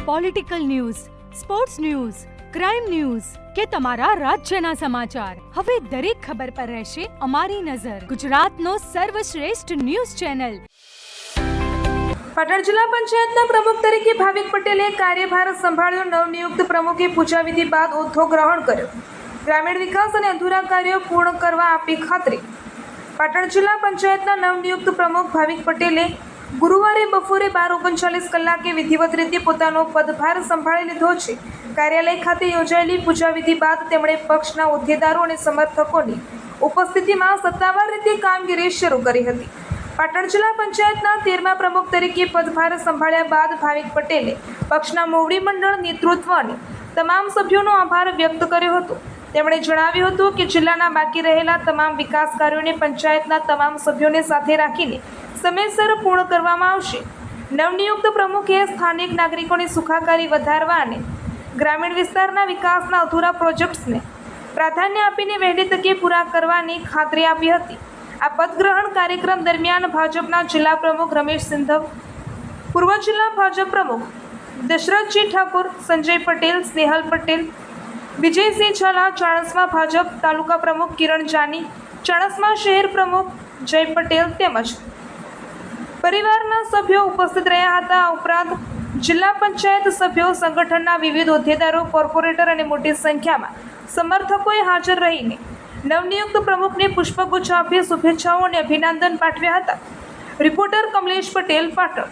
Political news, sports news, crime news કે તમારા રાજ્યના સમાચાર, હવે દરેક ખબર પર રહેશે અમારી નજર. ગુજરાતનો સર્વશ્રેષ્ઠ ન્યૂઝ ચેનલ. પાટણ જિલ્લા પંચાયતના પ્રમુખ તરીકે ભાવિક પટેલે કાર્યભાર સંભાળ્યો. નવનિયુક્ત પ્રમુખે પૂજાવિધિ બાદ હોદ્દો ગ્રહણ કર્યો. ગ્રામીણ વિકાસ અને અધૂરા કાર્યો પૂર્ણ કરવા આપી ખાતરી. પાટણ જિલ્લા પંચાયતના નવનિયુક્ત પ્રમુખ ભાવિક પટેલે ગુરુવારે બપોરે 12:39 કલાકે વિધિવત રીતે પોતાનો પદભાર સંભાળી લીધો છે. કાર્યાલય ખાતે યોજાયેલી પૂજાવિધિ બાદ તેમણે પક્ષના હોદ્દેદારો અને સમર્થકોની ઉપસ્થિતિમાં સત્તાવાર રીતે કામગીરી શરૂ કરી હતી. પાટણ જિલ્લા પંચાયતના 13મા પ્રમુખ તરીકે પદભાર સંભાળ્યા બાદ ભાવિક પટેલે પક્ષના મોવડી મંડળ નેતૃત્વ અને તમામ સભ્યોનો આભાર વ્યક્ત કર્યો હતો. તેમણે જણાવ્યું હતું કે જિલ્લાના બાકી રહેલા તમામ વિકાસ કાર્યોને પંચાયતના તમામ સભ્યોને સાથે રાખીને સમયસર પૂર્ણ કરવામાં આવશે. નવનિયુક્ત પ્રમુખે સ્થાનિક નાગરિકોની સુખાકારી વધારવા અને ગ્રામીણ વિસ્તારના વિકાસના અધૂરા પ્રોજેક્ટ્સને પ્રાધાન્ય આપીને વહેલી તકે પૂરા કરવાની ખાતરી આપી હતી. આ પદગ્રહણ કાર્યક્રમ દરમિયાન ભાજપના જિલ્લા પ્રમુખ રમેશ સિંધવ, પૂર્વ જિલ્લા ભાજપ પ્રમુખ દશરથજી ઠાકોર, સંજય પટેલ, સ્નેહલ પટેલ, વિજયસિંહ ઝાલા, ચાણસ્મા ભાજપ તાલુકા પ્રમુખ કિરણ જાની, ચાણસ્મા શહેર પ્રમુખ જય પટેલ તેમજ પરિવારના સભ્યો ઉપસ્થિત રહ્યા હતા. આ ઉપરાંત જિલ્લા પંચાયત સભ્યો, સંગઠનના વિવિધ હોદ્દેદારો, કોર્પોરેટર અને મોટી સંખ્યામાં સમર્થકોએ હાજર રહીને નવનિયુક્ત પ્રમુખને પુષ્પગુચ્છ આપી શુભેચ્છાઓ અને અભિનંદન પાઠવ્યા હતા. રિપોર્ટર કમલેશ પટેલ, પાટણ.